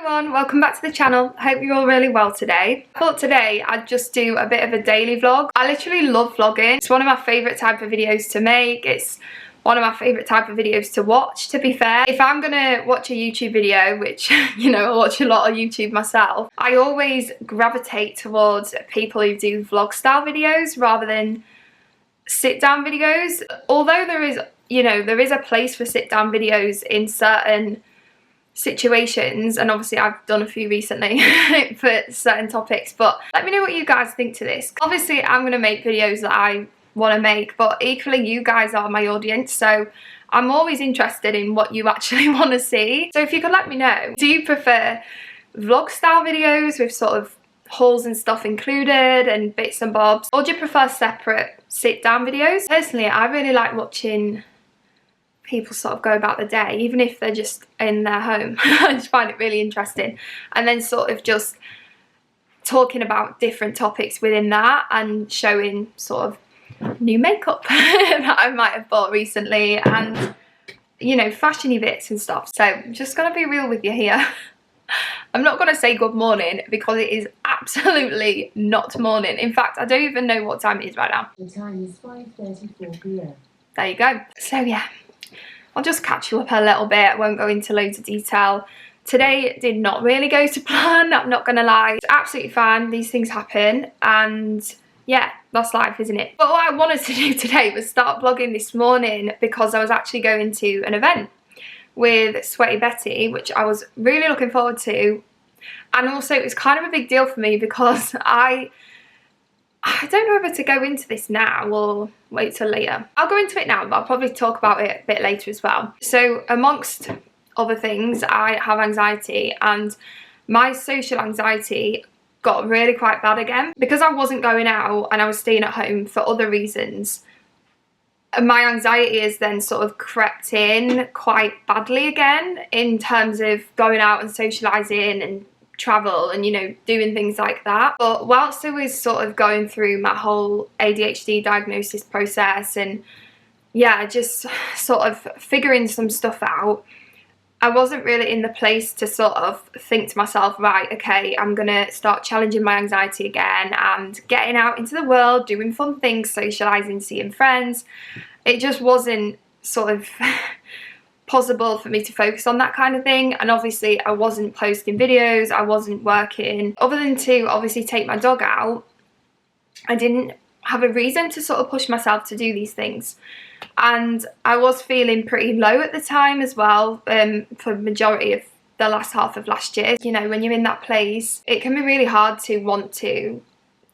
everyone, welcome back to the channel. I hope you're all really well today. I thought today I'd just do a bit of a daily vlog. I literally love vlogging. It's one of my favourite type of videos to make. It's one of my favourite type of videos to watch, to be fair. If I'm gonna watch a YouTube video, which, you know, I watch a lot of YouTube myself, I always gravitate towards people who do vlog style videos rather than sit down videos. Although there is, you know, there is a place for sit down videos in certain situations, and obviously I've done a few recently for certain topics, but let me know what you guys think to this. Obviously I'm going to make videos that I want to make, but equally you guys are my audience, so I'm always interested in what you actually want to see. So if you could let me know, do you prefer vlog style videos with sort of hauls and stuff included and bits and bobs, or do you prefer separate sit down videos? Personally, I really like watching people sort of go about the day, even if they're just in their home. I just find it really interesting, and then sort of just talking about different topics within that and showing sort of new makeup that I might have bought recently, and you know, fashiony bits and stuff. So I'm just gonna be real with you here. I'm not gonna say good morning because it is absolutely not morning. In fact, I don't even know what time it is right now. The time is 5:34 p.m. There you go. So yeah, I'll just catch you up a little bit. I won't go into loads of detail. Today did not really go to plan, I'm not gonna lie. It's absolutely fine, these things happen, and yeah, that's life, isn't it? But what I wanted to do today was start vlogging this morning because I was actually going to an event with Sweaty Betty, which I was really looking forward to. And also it was kind of a big deal for me because I don't know whether to go into this now or wait till later. I'll go into it now, but I'll probably talk about it a bit later as well. So amongst other things, I have anxiety, and my social anxiety got really quite bad again. Because I wasn't going out and I was staying at home for other reasons, my anxiety has then sort of crept in quite badly again in terms of going out and socialising and travel and, you know, doing things like that. But whilst I was sort of going through my whole ADHD diagnosis process and yeah, just sort of figuring some stuff out, I wasn't really in the place to sort of think to myself, right, okay, I'm gonna start challenging my anxiety again and getting out into the world, doing fun things, socialising, seeing friends. It just wasn't sort of possible for me to focus on that kind of thing, and obviously I wasn't posting videos, I wasn't working. Other than to obviously take my dog out, I didn't have a reason to sort of push myself to do these things. And I was feeling pretty low at the time as well, for the majority of the last half of last year. You know, when you're in that place, it can be really hard to want to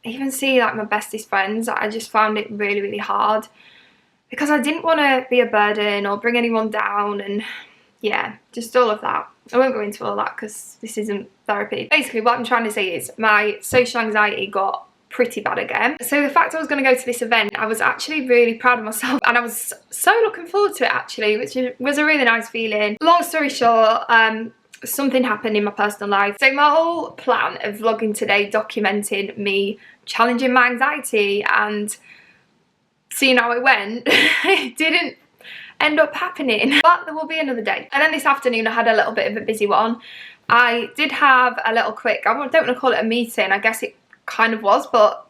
even see like my bestest friends. I just found it really, really hard because I didn't want to be a burden or bring anyone down, and yeah, just all of that. I won't go into all that because this isn't therapy. Basically what I'm trying to say is my social anxiety got pretty bad again. So the fact I was going to go to this event, I was actually really proud of myself, and I was so looking forward to it actually, which was a really nice feeling. Long story short, something happened in my personal life. So my whole plan of vlogging today, documenting me challenging my anxiety and seeing how it went, it didn't end up happening, but there will be another day. And then this afternoon I had a little bit of a busy one. I did have a little quick, I don't want to call it a meeting, I guess it kind of was, but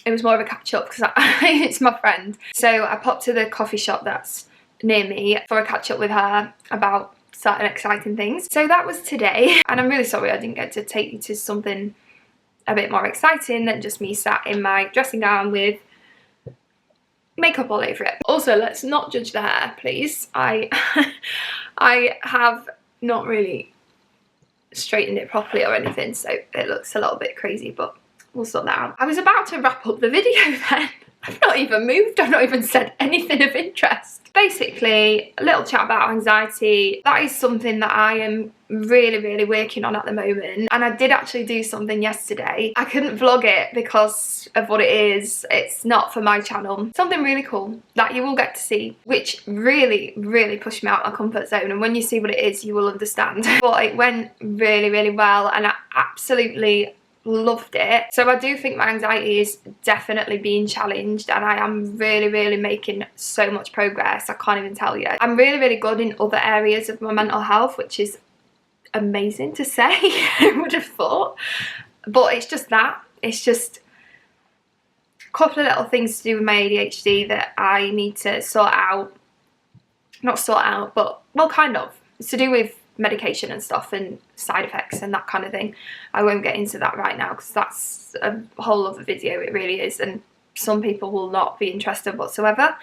it was more of a catch up because it's my friend. So I popped to the coffee shop that's near me for a catch up with her about certain exciting things. So that was today, and I'm really sorry I didn't get to take you to something a bit more exciting than just me sat in my dressing gown with makeup all over it. Also, let's not judge the hair, please. I have not really straightened it properly or anything, so it looks a little bit crazy, but we'll sort that out. I was about to wrap up the video then. I've not even moved, I've not even said anything of interest. Basically, a little chat about anxiety. That is something that I am really, really working on at the moment. And I did actually do something yesterday. I couldn't vlog it because of what it is. It's not for my channel. Something really cool that you will get to see, which really, really pushed me out of my comfort zone. And when you see what it is, you will understand. But it went really, really well, and I absolutely loved it. So I do think my anxiety is definitely being challenged, and I am really, really making so much progress. I can't even tell you. I'm really, really good in other areas of my mental health, which is amazing to say. I would have thought, but it's just that. It's just a couple of little things to do with my ADHD that I need to sort out. Not sort out, but well, kind of. It's to do with medication and stuff and side effects and that kind of thing. I won't get into that right now because that's a whole other video. It really is, and some people will not be interested whatsoever.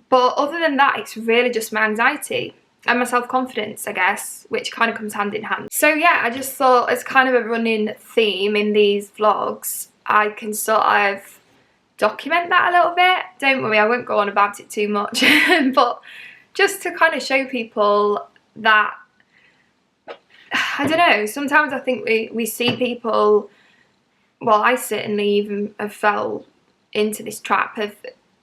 But other than that, it's really just my anxiety and my self-confidence, I guess, which kind of comes hand in hand. So yeah, I just thought as kind of a running theme in these vlogs, I can sort of document that a little bit. Don't worry, I won't go on about it too much, but just to kind of show people that, I don't know, sometimes I think we see people, well, I certainly even have fell into this trap of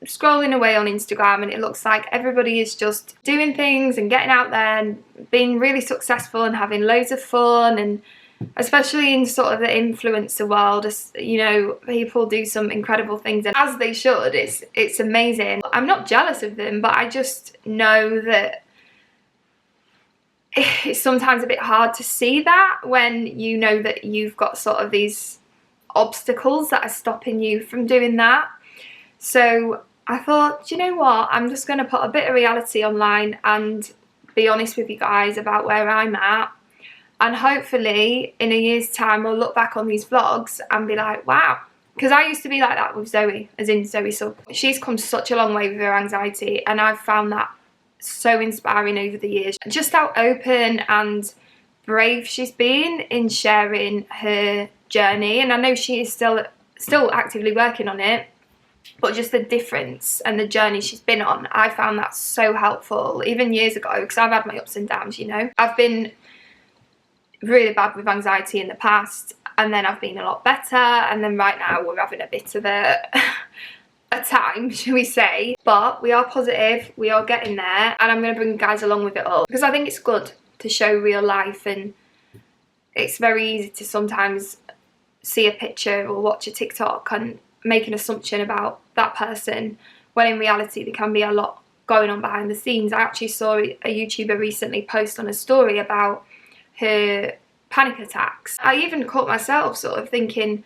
scrolling away on Instagram, and it looks like everybody is just doing things and getting out there and being really successful and having loads of fun, and especially in sort of the influencer world, you know, people do some incredible things, and as they should. It's amazing. I'm not jealous of them, but I just know that it's sometimes a bit hard to see that when you know that you've got sort of these obstacles that are stopping you from doing that. So I thought, do you know what, I'm just going to put a bit of reality online and be honest with you guys about where I'm at, and hopefully in a year's time we'll look back on these vlogs and be like, wow. Because I used to be like that with Zoe, as in Zoe, so she's come such a long way with her anxiety, and I've found that so inspiring over the years. Just how open and brave she's been in sharing her journey, and I know she is still actively working on it, but just the difference and the journey she's been on, I found that so helpful even years ago, because I've had my ups and downs, you know. I've been really bad with anxiety in the past, and then I've been a lot better, and then right now we're having a bit of a time, shall we say, but we are positive, we are getting there, and I'm going to bring you guys along with it all, because I think it's good to show real life, and it's very easy to sometimes see a picture or watch a TikTok and make an assumption about that person, when in reality there can be a lot going on behind the scenes. I actually saw a YouTuber recently post on a story about her panic attacks. I even caught myself sort of thinking,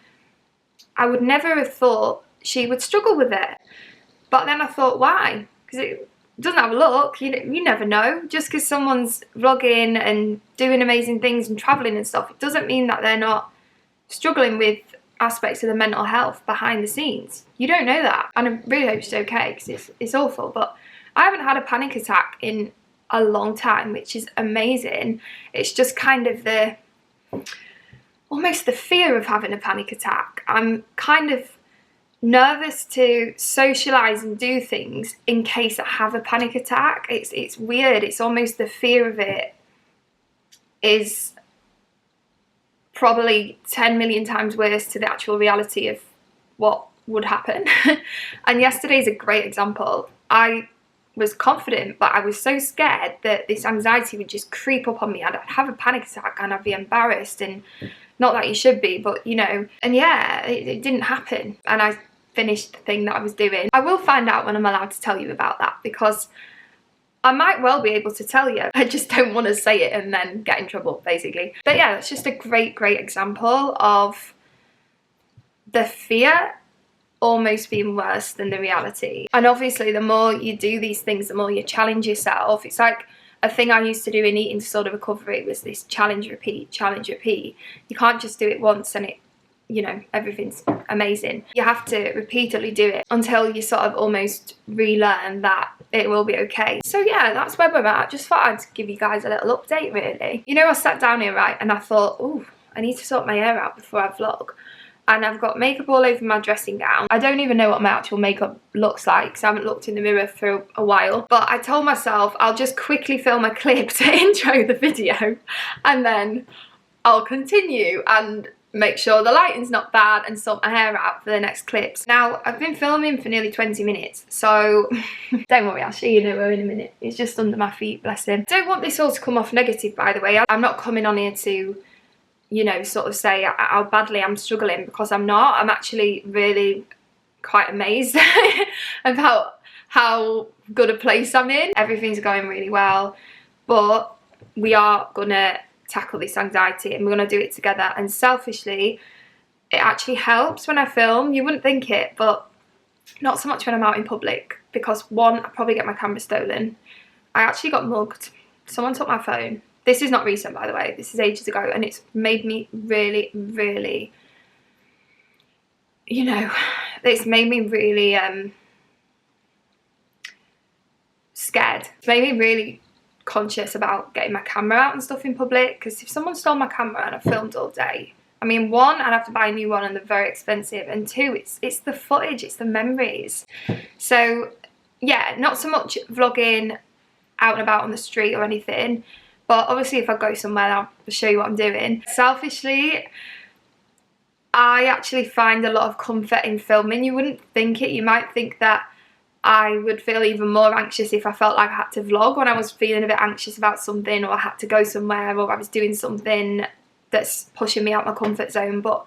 I would never have thought she would struggle with it. But then I thought, why? Because it doesn't have a look. You never know. Just because someone's vlogging and doing amazing things and travelling and stuff, it doesn't mean that they're not struggling with aspects of the mental health behind the scenes. You don't know that. And I really hope she's okay, because it's awful. But I haven't had a panic attack in a long time, which is amazing. It's just kind of almost the fear of having a panic attack. I'm kind of nervous to socialise and do things in case I have a panic attack. It's weird. It's almost the fear of it is probably 10 million times worse to the actual reality of what would happen. And yesterday's a great example. I was confident, but I was so scared that this anxiety would just creep up on me. I'd have a panic attack and I'd be embarrassed, and not that you should be, but you know. And yeah, it didn't happen, and I finished the thing that I was doing. I will find out when I'm allowed to tell you about that, because I might well be able to tell you. I just don't want to say it and then get in trouble, basically. But yeah, that's just a great example of the fear almost being worse than the reality. And obviously the more you do these things, the more you challenge yourself. It's like a thing I used to do in eating disorder recovery was this challenge, repeat, challenge, repeat. You can't just do it once and it, you know, everything's amazing. You have to repeatedly do it until you sort of almost relearn that it will be okay. So yeah, that's where we're at. Just thought I'd give you guys a little update, really. You know, I sat down here, right, and I thought, oh, I need to sort my hair out before I vlog. And I've got makeup all over my dressing gown. I don't even know what my actual makeup looks like, because I haven't looked in the mirror for a while. But I told myself I'll just quickly film a clip to intro the video, and then I'll continue and make sure the lighting's not bad and sort my hair out for the next clips. Now, I've been filming for nearly 20 minutes, so don't worry, I'll show you Noah in a minute. He's just under my feet, bless him. Don't want this all to come off negative, by the way. I'm not coming on here to, you know, sort of say how badly I'm struggling, because I'm not. I'm actually really quite amazed about how good a place I'm in. Everything's going really well, but we are gonna tackle this anxiety, and we're going to do it together. And selfishly, it actually helps when I film. You wouldn't think it, but not so much when I'm out in public, because one, I probably get my camera stolen. I actually got mugged. Someone took my phone. This is not recent, by the way. This is ages ago, and it's made me really, really, you know, it's made me really scared. It's made me really conscious about getting my camera out and stuff in public, because if someone stole my camera and I filmed all day, I mean, one, I'd have to buy a new one and they're very expensive, and two, it's the footage, it's the memories. So yeah, not so much vlogging out and about on the street or anything, but obviously if I go somewhere I'll show you what I'm doing. Selfishly, I actually find a lot of comfort in filming. You wouldn't think it. You might think that I would feel even more anxious if I felt like I had to vlog when I was feeling a bit anxious about something, or I had to go somewhere, or I was doing something that's pushing me out my comfort zone. But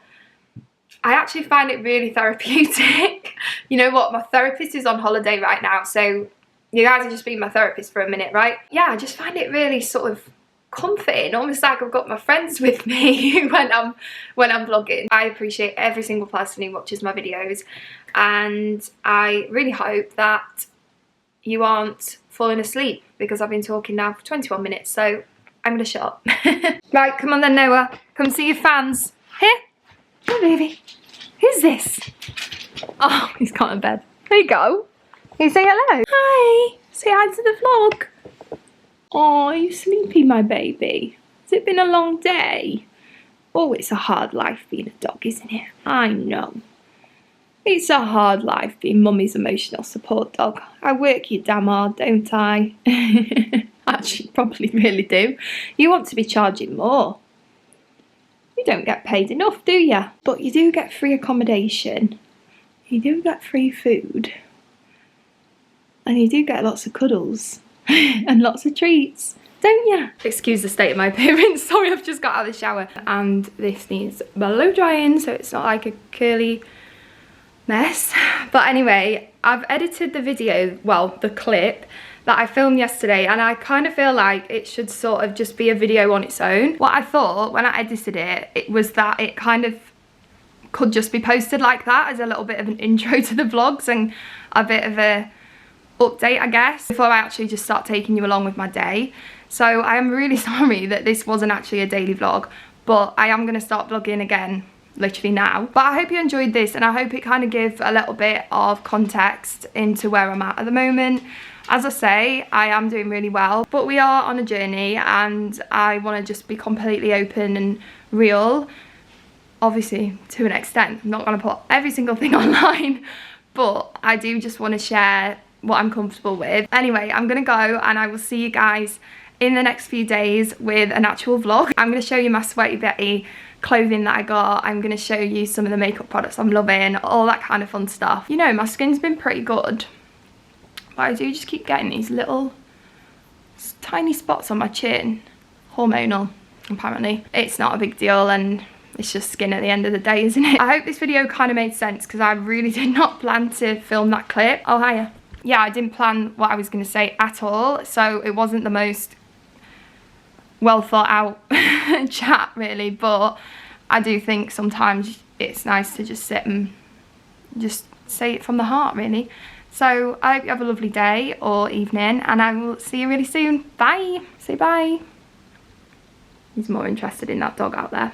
I actually find it really therapeutic. You know what, my therapist is on holiday right now, so you guys have just been my therapist for a minute, right? Yeah, I just find it really sort of comforting, almost like I've got my friends with me when I'm vlogging. I appreciate every single person who watches my videos, and I really hope that you aren't falling asleep, because I've been talking now for 21 minutes, so I'm gonna shut up. Right, come on then, Noah. Come see your fans. Here. Come on, baby. Who's this? Oh, he's got in bed. There you go. Can you say hello? Hi. Say hi to the vlog. Oh, are you sleepy, my baby? Has it been a long day? Oh, it's a hard life being a dog, isn't it? I know. It's a hard life being mummy's emotional support dog. I work you damn hard, don't I? Actually, probably really do. You want to be charging more. You don't get paid enough, do you? But you do get free accommodation. You do get free food. And you do get lots of cuddles. And lots of treats, don't you? Excuse the state of my appearance. Sorry, I've just got out of the shower. And this needs blow drying, so it's not like a curly mess. But anyway, I've edited the video, well, the clip that I filmed yesterday, and I kind of feel like it should sort of just be a video on its own. What I thought when I edited it, it was that it kind of could just be posted like that, as a little bit of an intro to the vlogs and a bit of a update, I guess, before I actually just start taking you along with my day. So I am really sorry that this wasn't actually a daily vlog, but I am going to start vlogging again literally now. But I hope you enjoyed this, and I hope it kind of gives a little bit of context into where I'm at the moment. As I say, I am doing really well, but we are on a journey, and I want to just be completely open and real, obviously to an extent. I'm not going to put every single thing online, but I do just want to share what I'm comfortable with. Anyway, I'm gonna go, and I will see you guys in the next few days with an actual vlog. I'm gonna show you my Sweaty Betty clothing that I got. I'm gonna show you some of the makeup products I'm loving, all that kind of fun stuff. You know, my skin's been pretty good, but I do just keep getting these little tiny spots on my chin. Hormonal, apparently. It's not a big deal, and it's just skin at the end of the day, isn't it? I hope this video kind of made sense, because I really did not plan to film that clip. Oh, hiya. Yeah, I didn't plan what I was going to say at all, so it wasn't the most well thought out chat really, but I do think sometimes it's nice to just sit and just say it from the heart, really. So I hope you have a lovely day or evening, and I will see you really soon. Bye. Say bye. He's more interested in that dog out there.